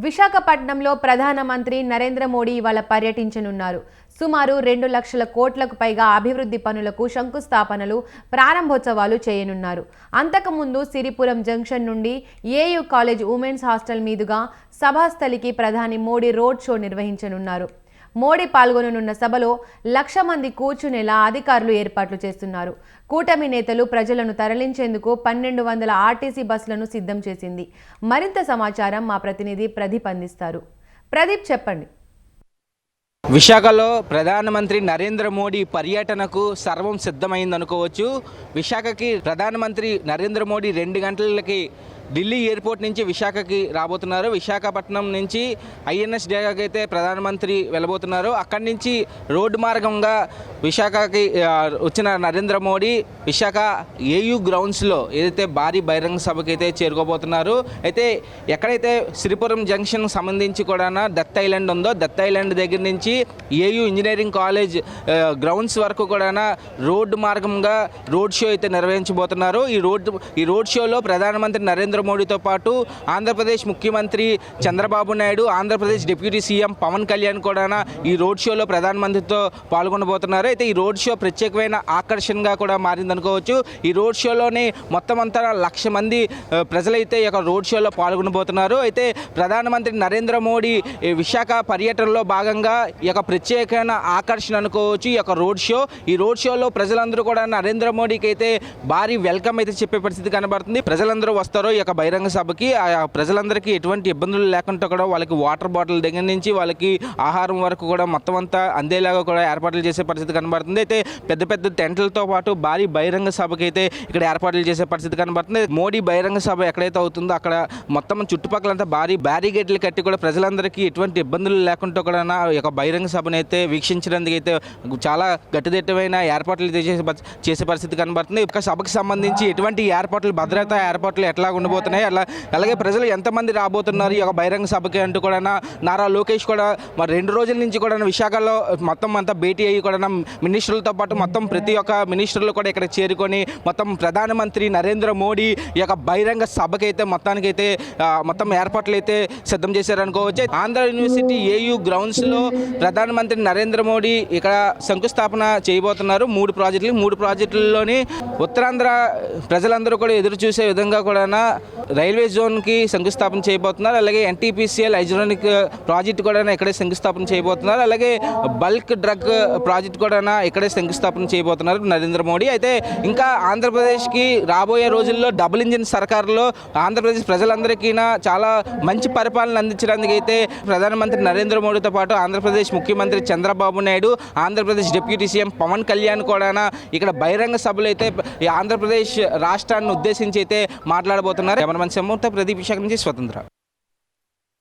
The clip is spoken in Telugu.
విశాఖపట్నంలో ప్రధానమంత్రి నరేంద్ర మోడీ ఇవాళ పర్యటించనున్నారు. సుమారు 2 లక్షల కోట్లకు పైగా అభివృద్ధి పనులకు శంకుస్థాపనలు, ప్రారంభోత్సవాలు చేయనున్నారు. అంతకుముందు సిరిపురం జంక్షన్ నుండి ఏయూ కాలేజ్ ఉమెన్స్ హాస్టల్ మీదుగా సభాస్థలికి ప్రధాని మోడీ రోడ్ షో నిర్వహించనున్నారు. మోడీ పాల్గొననున్న సభలో 1,00,000 మంది కూర్చునేలా అధికారులు ఏర్పాట్లు చేస్తున్నారు. కూటమి నేతలు ప్రజలను తరలించేందుకు 1,200 ఆర్టీసీ బస్సులను సిద్ధం చేసింది. మరింత సమాచారం మా ప్రతినిధి ప్రదీప్ అందిస్తారు. ప్రదీప్, చెప్పండి. విశాఖలో ప్రధానమంత్రి నరేంద్ర మోడీ పర్యటనకు సర్వం సిద్ధమైందనుకోవచ్చు. విశాఖకి ప్రధానమంత్రి నరేంద్ర మోడీ 2 గంటలకి ఢిల్లీ ఎయిర్పోర్ట్ నుంచి విశాఖకి రాబోతున్నారు. విశాఖపట్నం నుంచి ఐఎన్ఎస్ డేగాకి అయితే ప్రధానమంత్రి వెళ్ళబోతున్నారు. అక్కడి నుంచి రోడ్డు మార్గంగా విశాఖకి వచ్చిన నరేంద్ర మోడీ విశాఖ ఏయూ గ్రౌండ్స్లో ఏదైతే భారీ బహిరంగ సభకి అయితే చేరుకోబోతున్నారు. అయితే ఎక్కడైతే సిరిపురం జంక్షన్ సంబంధించి కూడా డెత్ ఐలాండ్ ఉందో, డెత్ ఐలాండ్ దగ్గర నుంచి ఏయూ ఇంజనీరింగ్ కాలేజ్ గ్రౌండ్స్ వరకు కూడా రోడ్డు మార్గంగా రోడ్ షో అయితే నిర్వహించబోతున్నారు. ఈ రోడ్ షోలో ప్రధానమంత్రి నరేంద్ర మోడీతో పాటు ఆంధ్రప్రదేశ్ ముఖ్యమంత్రి చంద్రబాబు నాయుడు, ఆంధ్రప్రదేశ్ డిప్యూటీ సీఎం పవన్ కళ్యాణ్ కూడా ఈ రోడ్ షోలో ప్రధానమంత్రితో పాల్గొనబోతున్నారు. అయితే ఈ రోడ్ షో ప్రత్యేకమైన ఆకర్షణగా కూడా మారిందనుకోవచ్చు. ఈ రోడ్ షోలోనే మొత్తం అంతా 1,00,000 మంది ప్రజలైతే ఈ యొక్క రోడ్ షోలో పాల్గొనబోతున్నారు. అయితే ప్రధానమంత్రి నరేంద్ర మోడీ విశాఖ పర్యటనలో భాగంగా ఈ యొక్క ప్రత్యేకమైన ఆకర్షణ అనుకోవచ్చు ఈ యొక్క రోడ్ షో. ఈ రోడ్ షోలో ప్రజలందరూ కూడా నరేంద్ర మోడీకి అయితే భారీ వెల్కమ్ అయితే చెప్పే పరిస్థితి కనబడుతుంది. ప్రజలందరూ వస్తారో ఈ యొక్క బహిరంగ సభకి. ఆ ప్రజలందరికీ ఎటువంటి ఇబ్బందులు లేకుండా కూడా వాళ్ళకి వాటర్ బాటిల్ దగ్గర నుంచి వాళ్ళకి ఆహారం వరకు కూడా మొత్తం అంతా అందేలాగా కూడా ఏర్పాట్లు చేసే పరిస్థితి కనబడుతుంది. అయితే పెద్ద పెద్ద టెంట్లతో పాటు భారీ బహిరంగ సభకి అయితే ఇక్కడ ఏర్పాట్లు చేసే పరిస్థితి కనబడుతుంది. మోడీ బహిరంగ సభ ఎక్కడైతే అవుతుందో అక్కడ మొత్తం చుట్టుపక్కలంతా భారీ బ్యారిగేట్లు కట్టి కూడా ప్రజలందరికీ ఎటువంటి ఇబ్బందులు లేకుండా కూడా ఈ యొక్క బహిరంగ సభను అయితే వీక్షించడానికి అయితే చాలా గట్టిదిట్టమైన ఏర్పాట్లు చేసే పరిస్థితి కనబడుతుంది. ఇక సభకు సంబంధించి ఎటువంటి ఏర్పాట్లు, భద్రతా ఏర్పాట్లు ఎట్లా ఉండబోతున్నాయి, అలాగే ప్రజలు ఎంతమంది రాబోతున్నారు ఈ యొక్క బహిరంగ సభకి అంటూ కూడా నారా లోకేష్ కూడా మరి 2 రోజుల నుంచి కూడా విశాఖలో మొత్తం అంతా భేటీ అయ్యి కూడా మినిస్టర్లతో పాటు మొత్తం ప్రతి ఒక్క మినిస్టర్లు కూడా ఇక్కడ చేరుకొని మొత్తం ప్రధానమంత్రి నరేంద్ర మోడీ ఈ యొక్క బహిరంగ సభకైతే మొత్తానికైతే మొత్తం ఏర్పాట్లు అయితే సిద్ధం చేశారనుకోవచ్చు. ఆంధ్ర యూనివర్సిటీ ఏయూ గ్రౌండ్స్లో ప్రధానమంత్రి నరేంద్ర మోడీ ఇక్కడ శంకుస్థాపన చేయబోతున్నారు. 3 ప్రాజెక్టుల్లోని ఉత్తరాంధ్ర ప్రజలందరూ కూడా ఎదురు చూసే విధంగా కూడా రైల్వే జోన్కి శంకుస్థాపన చేయబోతున్నారు. అలాగే ఎన్టీపీసీఎల్ హైడ్రాలిక్ ప్రాజెక్ట్ కూడా ఇక్కడే శంకుస్థాపన చేయబోతున్నారు. అలాగే బల్క్ డ్రగ్ ప్రాజెక్ట్ కూడా ఇక్కడే శంకుస్థాపన చేయబోతున్నారు నరేంద్ర మోడీ. అయితే ఇంకా ఆంధ్రప్రదేశ్కి రాబోయే రోజుల్లో డబుల్ ఇంజిన్ సర్కారులో ఆంధ్రప్రదేశ్ ప్రజలందరికీ చాలా మంచి పరిపాలన అందించడానికి అయితే ప్రధానమంత్రి నరేంద్ర మోడీతో పాటు ఆంధ్రప్రదేశ్ ముఖ్యమంత్రి చంద్రబాబు నాయుడు, ఆంధ్రప్రదేశ్ డిప్యూటీ సీఎం పవన్ కళ్యాణ్ కూడా ఇక్కడ బహిరంగ సభలు అయితే ఆంధ్రప్రదేశ్ రాష్ట్రాన్ని ఉద్దేశించి అయితే మాట్లాడబోతున్నారు. కెమెరామెన్ ప్రదీప్ విశాఖ నుంచి స్వతంత్ర.